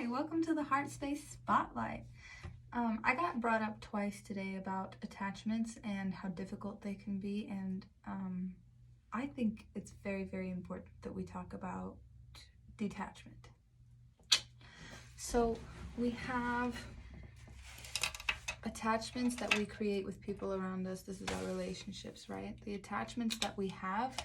Hi, welcome to the Heart Space Spotlight. I got brought up twice today about attachments and how difficult they can be, and I think it's very, very important that we talk about detachment. So we have attachments that we create with people around us. This is our relationships, right? The attachments that we have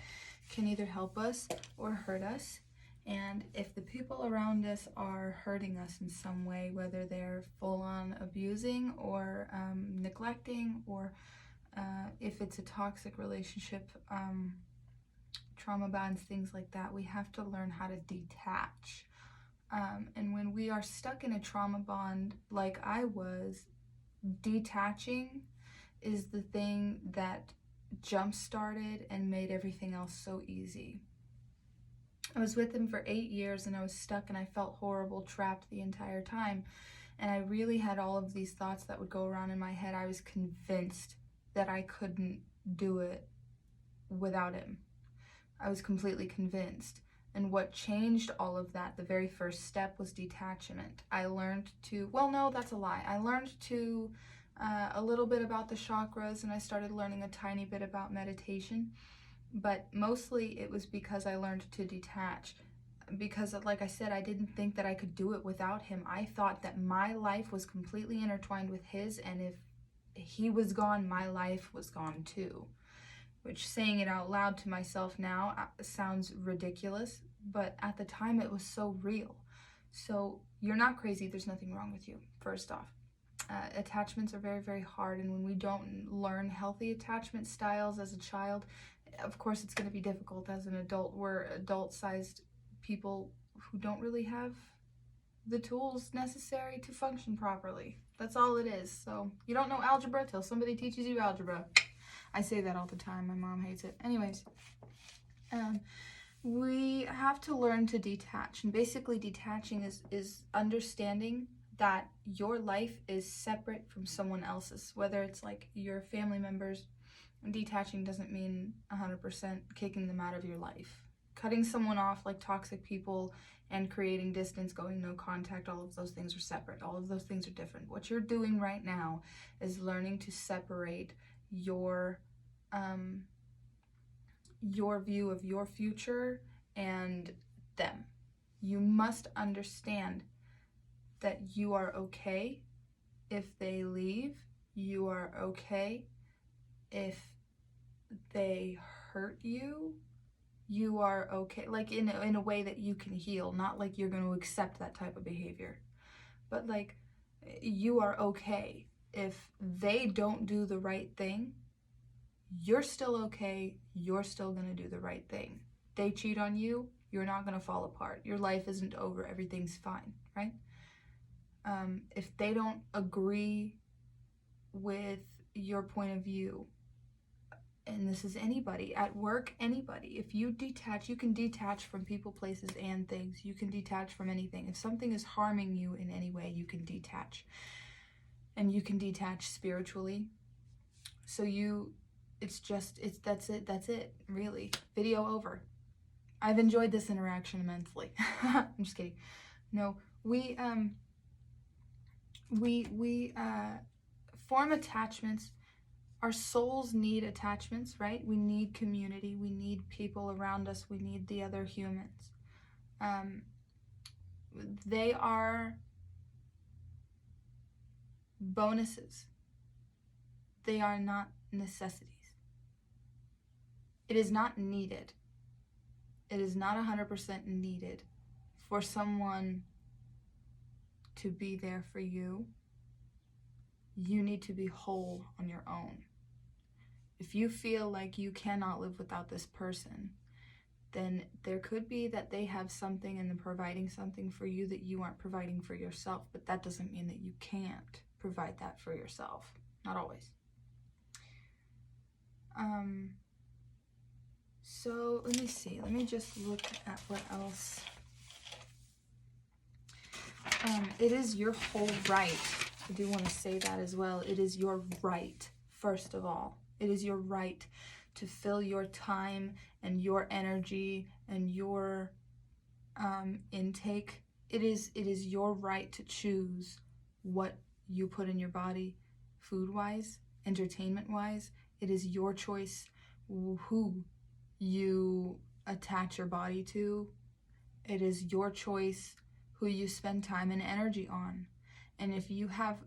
can either help us or hurt us. And if the people around us are hurting us in some way, whether they're full-on abusing or neglecting, or if it's a toxic relationship, trauma bonds, things like that, we have to learn how to detach. And when we are stuck in a trauma bond like I was, detaching is the thing that jump-started and made everything else so easy. I was with him for 8 years and I was stuck and I felt horrible, trapped the entire time. And I really had all of these thoughts that would go around in my head. I was convinced that I couldn't do it without him. I was completely convinced. And what changed all of that, the very first step, was detachment. I learned to, well, no, that's a lie. I learned to a little bit about the chakras, and I started learning a tiny bit about meditation. But mostly it was because I learned to detach. Because, like I said, I didn't think that I could do it without him. I thought that my life was completely intertwined with his, and if he was gone, my life was gone too. Which, saying it out loud to myself now sounds ridiculous, but at the time it was so real. So you're not crazy. There's nothing wrong with you, first off. Attachments are very, very hard, and when we don't learn healthy attachment styles as a child, of course it's going to be difficult as an adult. We're adult-sized people who don't really have the tools necessary to function properly. That's all it is. So you don't know algebra till somebody teaches you algebra. I say that all the time. My mom hates it. Anyways, we have to learn to detach. And basically detaching is understanding that your life is separate from someone else's. Whether it's like your family members, detaching doesn't mean 100% kicking them out of your life. Cutting someone off, like toxic people, and creating distance, going no contact, all of those things are separate. All of those things are different. What you're doing right now is learning to separate your view of your future and them. You must understand that you are okay if they leave. You are okay if they hurt you. You are okay, like in a way that you can heal, not like you're going to accept that type of behavior, but like you are okay if they don't do the right thing. You're still okay. You're still going to do the right thing. They cheat on you. You're not going to fall apart. Your life isn't over. Everything's fine, right? If they don't agree with your point of view, and this is anybody, at work, anybody, if you detach, you can detach from people, places, and things. You can detach from anything. If something is harming you in any way, you can detach. And you can detach spiritually. So that's it, really. Video over. I've enjoyed this interaction immensely. I'm just kidding. No, we form attachments. Our souls need attachments, right? We need community. We need people around us. We need the other humans. They are bonuses. They are not necessities. It is not needed. It is not 100% needed for someone to be there for you. You need to be whole on your own. If you feel like you cannot live without this person, then there could be that they have something and they're providing something for you that you aren't providing for yourself, but that doesn't mean that you can't provide that for yourself. Not always. So let me see. Let me just look at what else. It is your whole right. I do want to say that as well. It is your right, first of all. It is your right to fill your time and your energy and your intake it is your right to choose what you put in your body, food-wise, entertainment-wise. It is your choice who you attach your body to. It is your choice who you spend time and energy on. And if you have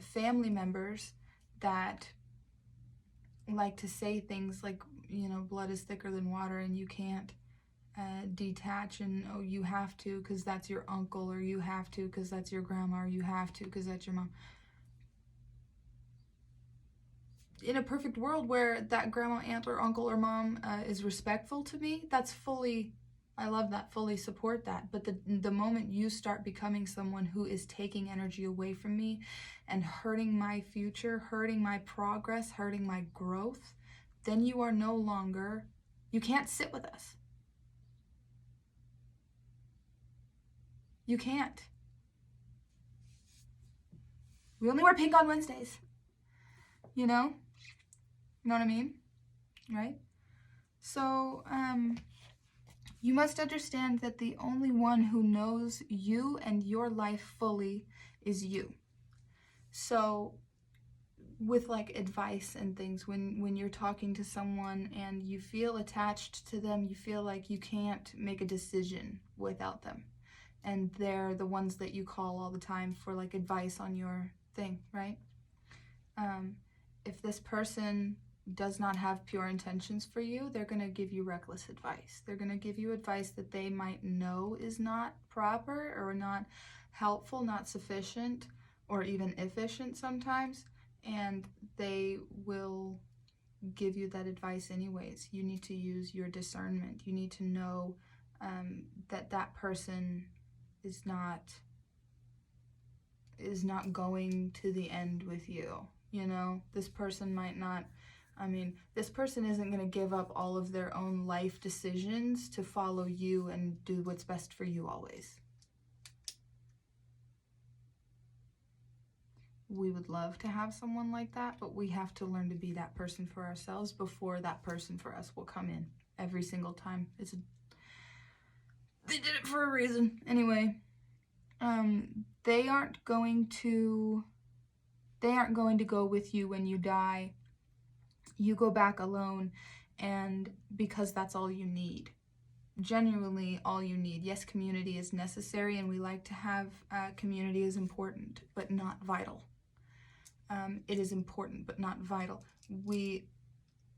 family members that like to say things like, you know, blood is thicker than water and you can't detach, and oh, you have to because that's your uncle, or you have to because that's your grandma, or you have to because that's your mom. In a perfect world where that grandma, aunt, or uncle, or mom is respectful to me, that's fully, I love that, fully support that. But the moment you start becoming someone who is taking energy away from me and hurting my future, hurting my progress, hurting my growth, then you are no longer, you can't sit with us. You can't. We only wear pink on Wednesdays. You know? You know what I mean? Right? So, you must understand that the only one who knows you and your life fully is you. So, with like advice and things, when you're talking to someone and you feel attached to them, you feel like you can't make a decision without them. And they're the ones that you call all the time for like advice on your thing, right? If this person does not have pure intentions for you, they're going to give you reckless advice. They're going to give you advice that they might know is not proper or not helpful, not sufficient, or even efficient sometimes, and they will give you that advice anyways. You need to use your discernment. You need to know that that person is not going to the end with you. You know, this person might not, this person isn't going to give up all of their own life decisions to follow you and do what's best for you always. We would love to have someone like that, but we have to learn to be that person for ourselves before that person for us will come in every single time. They did it for a reason. Anyway, they aren't going to go with you when you die. You go back alone, and because that's all you need. Genuinely all you need. Yes, community is necessary, and we like to have community is important, but not vital. It is important, but not vital. We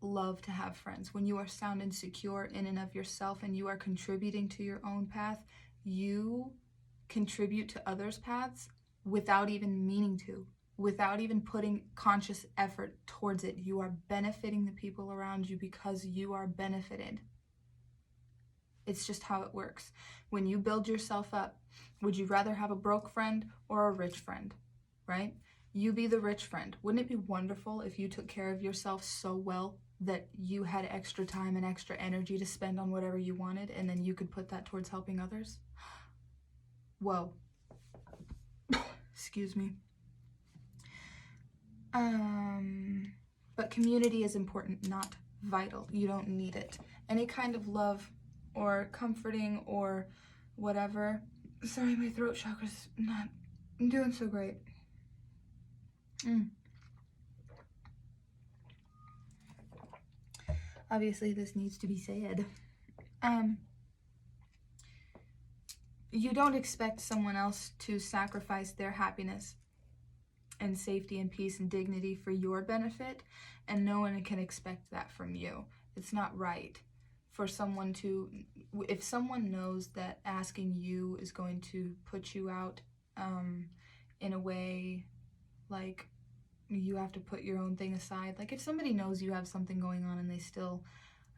love to have friends. When you are sound and secure in and of yourself and you are contributing to your own path, you contribute to others' paths without even meaning to, without even putting conscious effort towards it. You are benefiting the people around you because you are benefited. It's just how it works. When you build yourself up, would you rather have a broke friend or a rich friend, right? You be the rich friend. Wouldn't it be wonderful if you took care of yourself so well that you had extra time and extra energy to spend on whatever you wanted, and then you could put that towards helping others? Whoa. Excuse me. But community is important, not vital. You don't need it. Any kind of love or comforting or whatever. Sorry, my throat chakra's not doing so great. Obviously, this needs to be said. You don't expect someone else to sacrifice their happiness and safety and peace and dignity for your benefit, and no one can expect that from you. It's not right for someone to, if someone knows that asking you is going to put you out in a way like you have to put your own thing aside. Like if somebody knows you have something going on and they still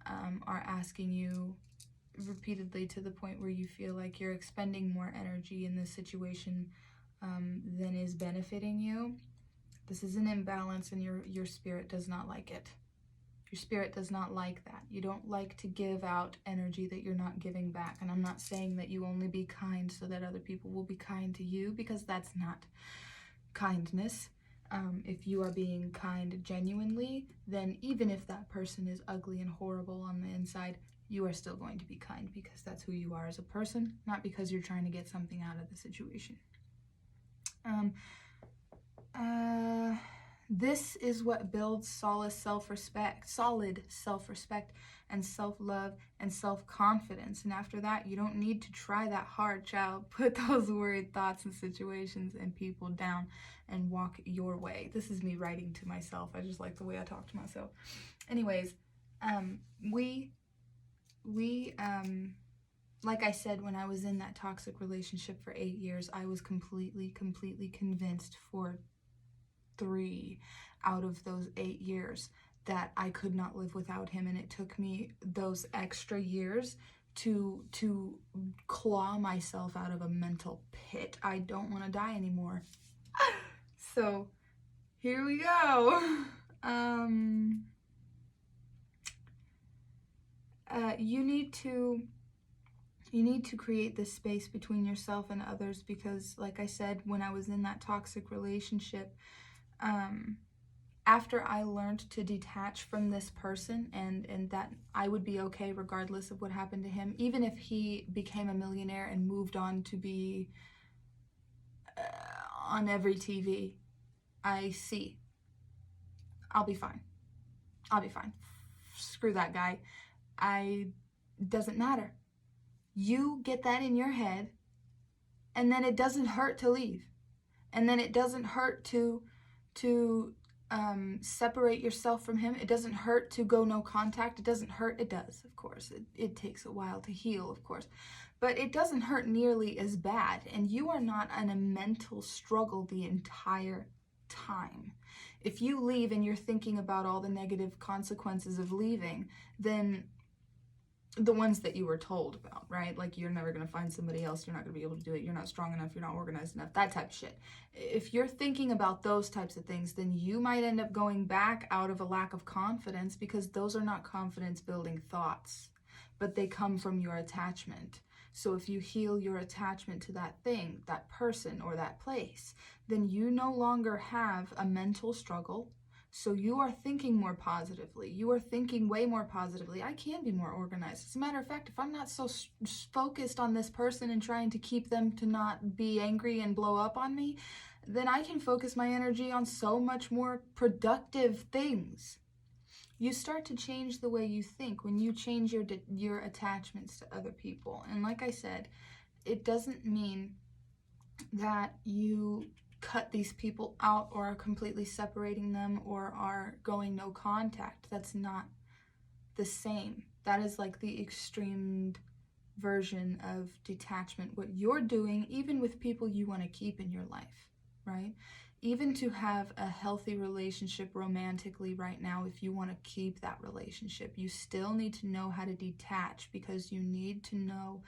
are asking you repeatedly to the point where you feel like you're expending more energy in this situation than is benefiting you, this is an imbalance, and your spirit does not like it. Your spirit does not like that. You don't like to give out energy that you're not giving back. And I'm not saying that you only be kind so that other people will be kind to you, because that's not kindness. If you are being kind genuinely, then even if that person is ugly and horrible on the inside, you are still going to be kind because that's who you are as a person, not because you're trying to get something out of the situation. This is what builds solid self-respect and self-love and self-confidence. And after that, you don't need to try that hard, child. Put those worried thoughts and situations and people down and walk your way. This is me writing to myself. I just like the way I talk to myself. Anyways, we like I said, when I was in that toxic relationship for 8 years, I was completely convinced for 3 out of those 8 years that I could not live without him. And it took me those extra years to claw myself out of a mental pit. I don't want to die anymore. So here we go. You need to create this space between yourself and others, because like I said, when I was in that toxic relationship, after I learned to detach from this person and that I would be okay regardless of what happened to him, even if he became a millionaire and moved on to be on every TV I see, I'll be fine. I'll be fine. Screw that guy. Doesn't matter. You get that in your head, and then it doesn't hurt to leave. And then it doesn't hurt to separate yourself from him. It doesn't hurt to go no contact. It doesn't hurt. It does, of course. It takes a while to heal, of course. But it doesn't hurt nearly as bad. And you are not in a mental struggle the entire time. If you leave and you're thinking about all the negative consequences of leaving, then the ones that you were told about, right? Like, you're never going to find somebody else, you're not going to be able to do it, you're not strong enough, you're not organized enough, that type of shit. If you're thinking about those types of things, then you might end up going back out of a lack of confidence, because those are not confidence building thoughts, but they come from your attachment. So if you heal your attachment to that thing, that person, or that place, then you no longer have a mental struggle. So you are thinking more positively. You are thinking way more positively. I can be more organized. As a matter of fact, if I'm not so focused on this person and trying to keep them to not be angry and blow up on me, then I can focus my energy on so much more productive things. You start to change the way you think when you change your attachments to other people. And like I said, it doesn't mean that you cut these people out or are completely separating them or are going no contact. That's not the same. That is like the extreme version of detachment. What you're doing, even with people you want to keep in your life, right? Even to have a healthy relationship romantically right now, if you want to keep that relationship, you still need to know how to detach, because you need to know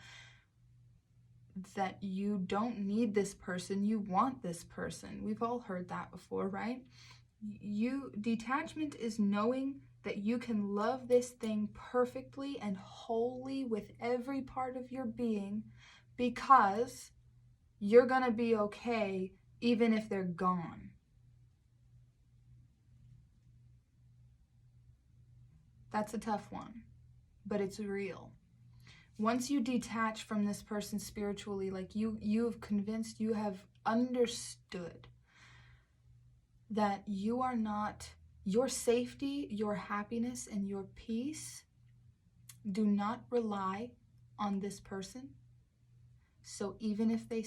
that you don't need this person, you want this person. We've all heard that before, right? Detachment is knowing that you can love this thing perfectly and wholly with every part of your being, because you're gonna be okay even if they're gone. That's a tough one, but it's real. Once you detach from this person spiritually, like you have convinced, you have understood that you are not, your safety, your happiness, and your peace do not rely on this person. So even if they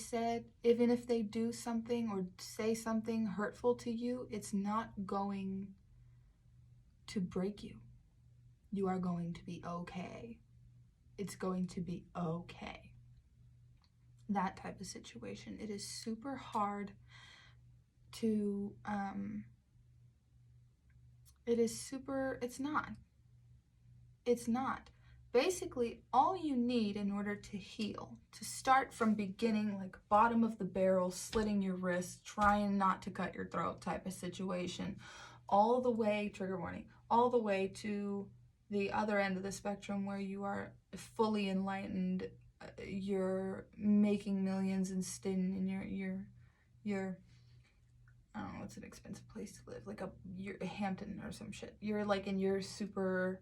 do something or say something hurtful to you, it's not going to break you. You are going to be okay. It's going to be okay. That type of situation. It is super hard to, it's not. Basically, all you need in order to heal, to start from beginning, like bottom of the barrel, slitting your wrist, trying not to cut your throat type of situation, all the way, trigger warning, all the way to the other end of the spectrum where you are fully enlightened, you're making millions and you're I don't know, what's an expensive place to live, like you're Hampton or some shit. You're like in your super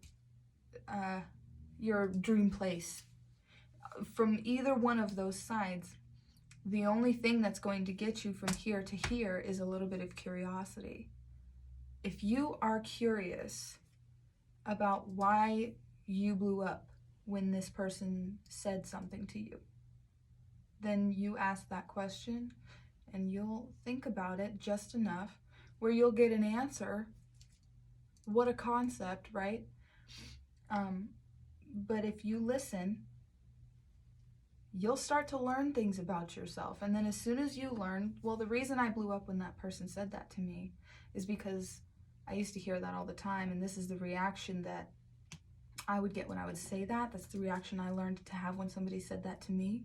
your dream place. From either one of those sides, the only thing that's going to get you from here to here is a little bit of curiosity. If you are curious about why you blew up when this person said something to you, then you ask that question and you'll think about it just enough where you'll get an answer. What a concept, right? But if you listen, you'll start to learn things about yourself. And then as soon as you learn, well, the reason I blew up when that person said that to me is because I used to hear that all the time, and this is the reaction that I would get when I would say that. That's the reaction I learned to have when somebody said that to me.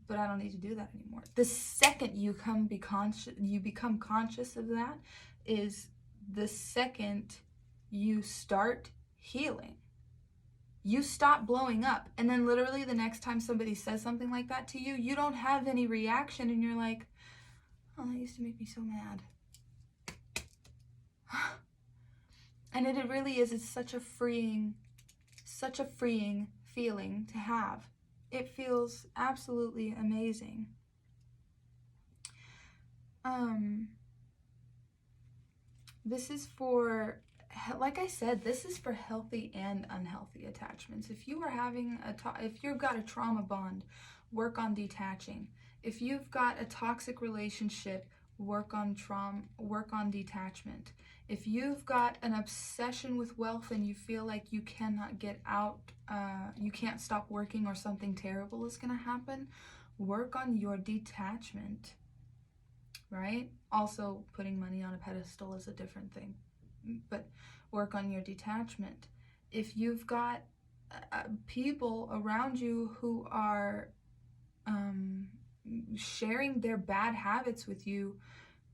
But I don't need to do that anymore. The second you become conscious of that is the second you start healing. You stop blowing up. And then literally the next time somebody says something like that to you, you don't have any reaction and you're like, oh, that used to make me so mad. And it really is. It's such a freeing feeling to have. It feels absolutely amazing. This is for, like I said, this is for healthy and unhealthy attachments. If you are having if you've got a trauma bond, work on detaching. If you've got a toxic relationship, work on detachment. If you've got an obsession with wealth and you feel like you cannot get out, you can't stop working or something terrible is going to happen, work on your detachment, right? Also, putting money on a pedestal is a different thing, but work on your detachment. If you've got people around you who are sharing their bad habits with you,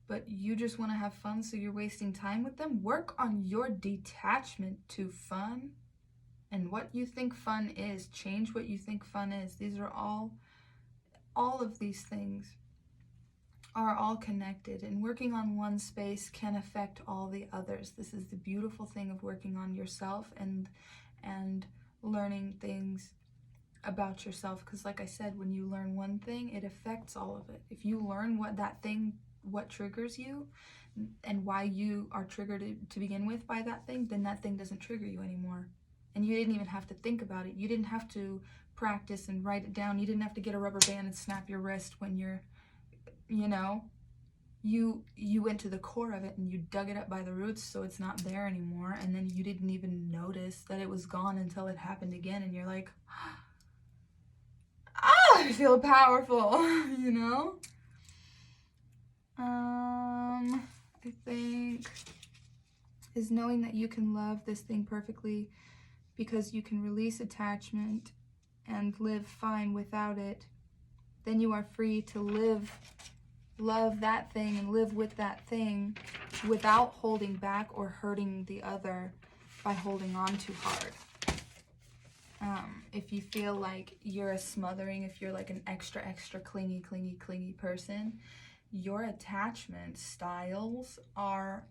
but you just want to have fun, so you're wasting time with them, work on your detachment to fun and what you think fun is. Change what you think fun is. These are all of these things are all connected, and working on one space can affect all the others. This is the beautiful thing of working on yourself and learning things about yourself, because like I said, when you learn one thing, it affects all of it. If you learn what triggers you and why you are triggered to begin with by that thing, then that thing doesn't trigger you anymore. And you didn't even have to think about it. You didn't have to practice and write it down. You didn't have to get a rubber band and snap your wrist when you're, you went to the core of it and you dug it up by the roots so it's not there anymore. And then you didn't even notice that it was gone until it happened again. And you're like, I feel powerful, I think is knowing that you can love this thing perfectly because you can release attachment and live fine without it. Then you are free to love that thing and live with that thing without holding back or hurting the other by holding on too hard. If you feel like you're if you're like an extra clingy person, your attachment styles are,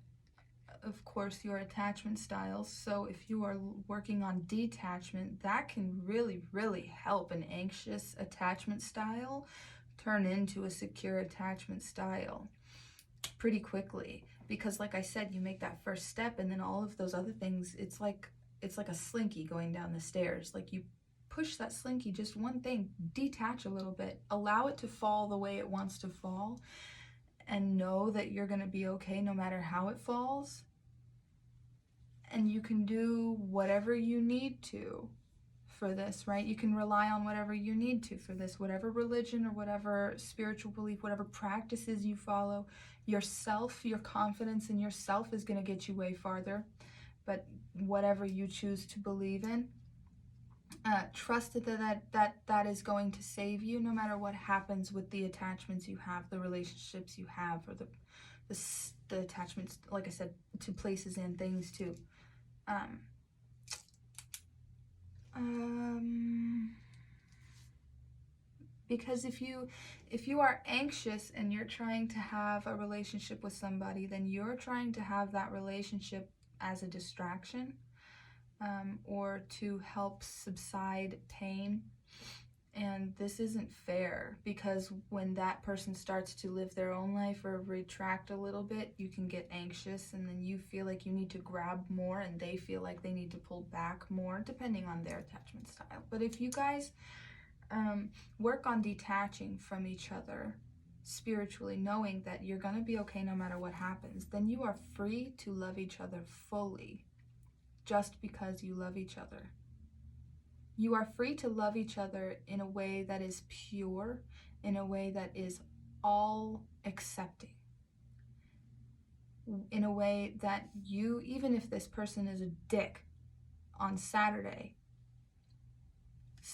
of course, your attachment styles. So if you are working on detachment, that can really, really help an anxious attachment style turn into a secure attachment style pretty quickly. Because like I said, you make that first step and then all of those other things, it's like a slinky going down the stairs. Like you push that slinky, just one thing, detach a little bit, allow it to fall the way it wants to fall, and know that you're going to be okay no matter how it falls. And you can do whatever you need to for this, right? You can rely on whatever you need to for this, whatever religion or whatever spiritual belief, whatever practices you follow. Yourself, your confidence in yourself is going to get you way farther. But whatever you choose to believe in, trust that is going to save you no matter what happens with the attachments you have, the relationships you have, or the attachments, like I said, to places and things too. Because if you are anxious and you're trying to have a relationship with somebody, then you're trying to have that relationship as a distraction. or to help subside pain. And this isn't fair, because when that person starts to live their own life or retract a little bit, you can get anxious, and then you feel like you need to grab more and they feel like they need to pull back more, depending on their attachment style. But if you guys work on detaching from each other spiritually, knowing that you're going to be okay no matter what happens, then you are free to love each other fully just because you love each other. You are free to love each other in a way that is pure, in a way that is all accepting, in a way that you, even if this person is a dick on Saturday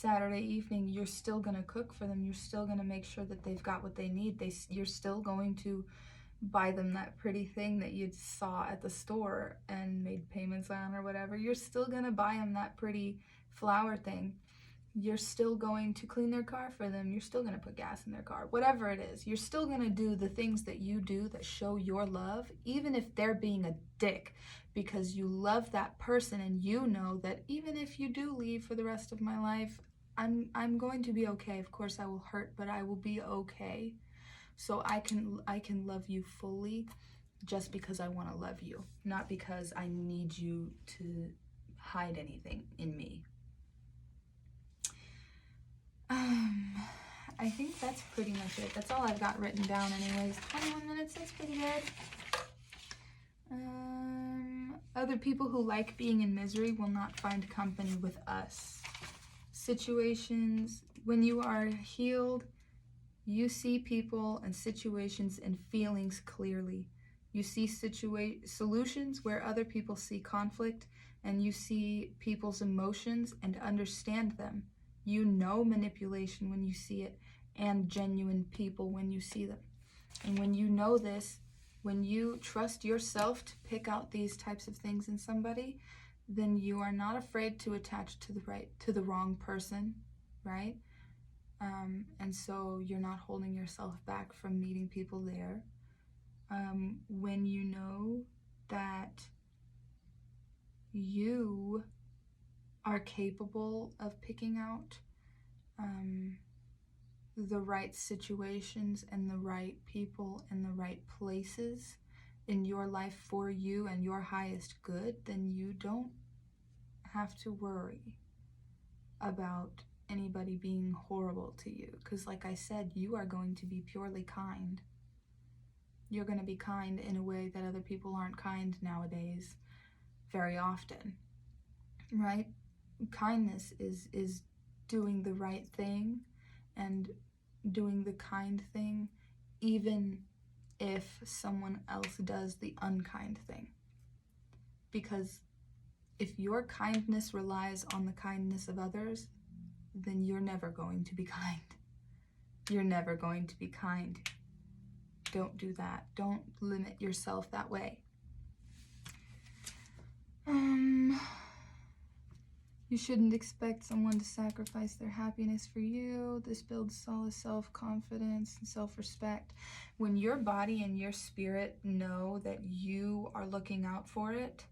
evening, you're still going to cook for them. You're still going to make sure that they've got what they need. You're still going to buy them that pretty thing that you saw at the store and made payments on or whatever. You're still going to buy them that pretty flower thing. You're still going to clean their car for them. You're still going to put gas in their car. Whatever it is, you're still going to do the things that you do that show your love, even if they're being a dick, because you love that person and you know that even if you do leave for the rest of my life, I'm going to be okay. Of course I will hurt, but I will be okay. So I can love you fully just because I want to love you, not because I need you to hide anything in me. I think that's pretty much it. That's all I've got written down anyways. 21 minutes, that's pretty good. Other people who like being in misery will not find company with us. Situations, when you are healed, you see people and situations and feelings clearly. You see solutions where other people see conflict, and you see people's emotions and understand them. You know manipulation when you see it, and genuine people when you see them. And when you know this, when you trust yourself to pick out these types of things in somebody, then you are not afraid to attach to the wrong person, right? And so you're not holding yourself back from meeting people there. When you know that you are capable of picking out the right situations and the right people and the right places in your life for you and your highest good, then you don't have to worry about anybody being horrible to you. Because like I said, you are going to be purely kind. You're going to be kind in a way that other people aren't kind nowadays very often, right? Kindness is doing the right thing and doing the kind thing, even if someone else does the unkind thing. Because if your kindness relies on the kindness of others, then you're never going to be kind. You're never going to be kind. Don't do that. Don't limit yourself that way. You shouldn't expect someone to sacrifice their happiness for you. This builds solid self-confidence and self-respect. When your body and your spirit know that you are looking out for it,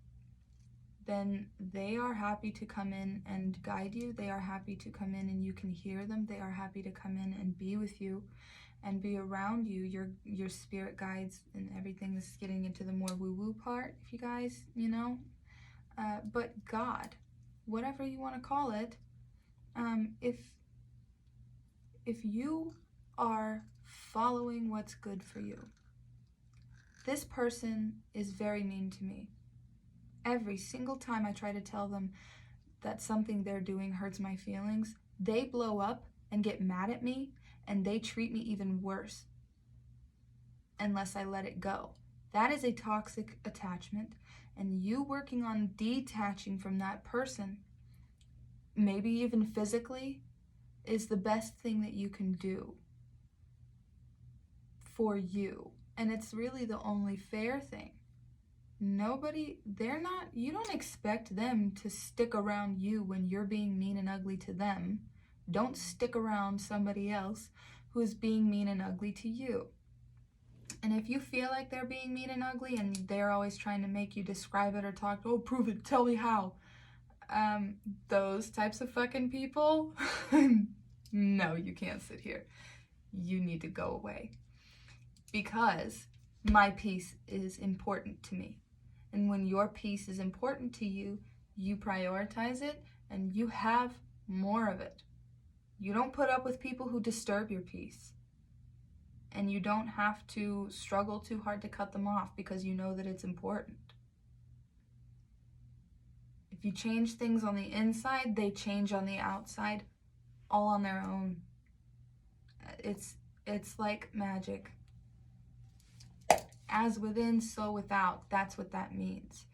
then they are happy to come in and guide you. They are happy to come in and you can hear them. They are happy to come in and be with you and be around you, your spirit guides and everything. This is getting into the more woo-woo part, if you guys, but God, whatever you want to call it, if you are following what's good for you, this person is very mean to me. Every single time I try to tell them that something they're doing hurts my feelings, they blow up and get mad at me, and they treat me even worse unless I let it go. That is a toxic attachment, and you working on detaching from that person, maybe even physically, is the best thing that you can do for you. And it's really the only fair thing. You don't expect them to stick around you when you're being mean and ugly to them. Don't stick around somebody else who is being mean and ugly to you. And if you feel like they're being mean and ugly and they're always trying to make you describe it or talk, oh, prove it, tell me how. Those types of fucking people, no, you can't sit here. You need to go away. Because my peace is important to me. And when your peace is important to you, you prioritize it and you have more of it. You don't put up with people who disturb your peace. And you don't have to struggle too hard to cut them off because you know that it's important. If you change things on the inside, they change on the outside, all on their own. It's like magic. As within, so without. That's what that means.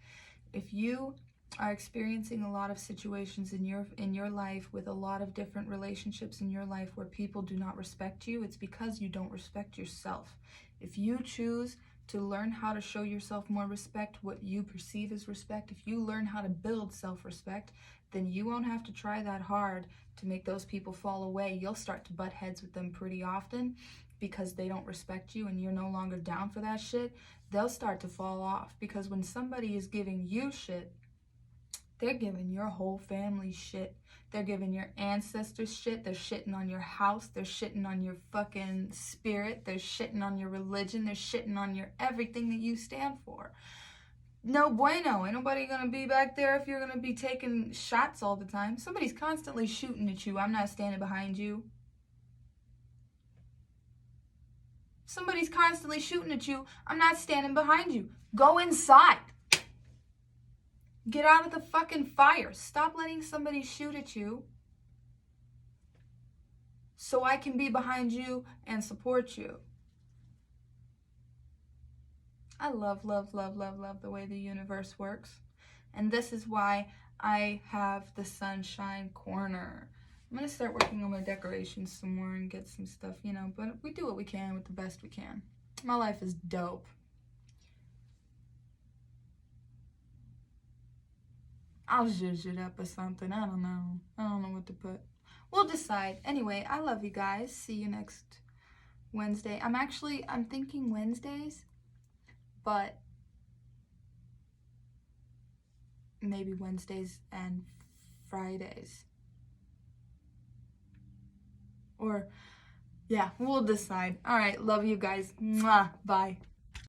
If you are experiencing a lot of situations in your life with a lot of different relationships in your life where people do not respect you, it's because you don't respect yourself. If you choose to learn how to show yourself more respect, what you perceive as respect, if you learn how to build self-respect, then you won't have to try that hard to make those people fall away. You'll start to butt heads with them pretty often because they don't respect you and you're no longer down for that shit. They'll start to fall off because when somebody is giving you shit, they're giving your whole family shit. They're giving your ancestors shit. They're shitting on your house. They're shitting on your fucking spirit. They're shitting on your religion. They're shitting on your everything that you stand for. No bueno. Ain't nobody gonna be back there if you're gonna be taking shots all the time. Somebody's constantly shooting at you. I'm not standing behind you. Somebody's constantly shooting at you. I'm not standing behind you. Go inside. Get out of the fucking fire. Stop letting somebody shoot at you so I can be behind you and support you. I love, love, love, love, love the way the universe works. And this is why I have the sunshine corner. I'm going to start working on my decorations some more and get some stuff, you know, but we do what we can with the best we can. My life is dope. I'll zhuzh it up or something. I don't know. I don't know what to put. We'll decide. Anyway, I love you guys. See you next Wednesday. I'm thinking Wednesdays, but maybe Wednesdays and Fridays. Or, yeah, we'll decide. All right, love you guys. Mwah, bye.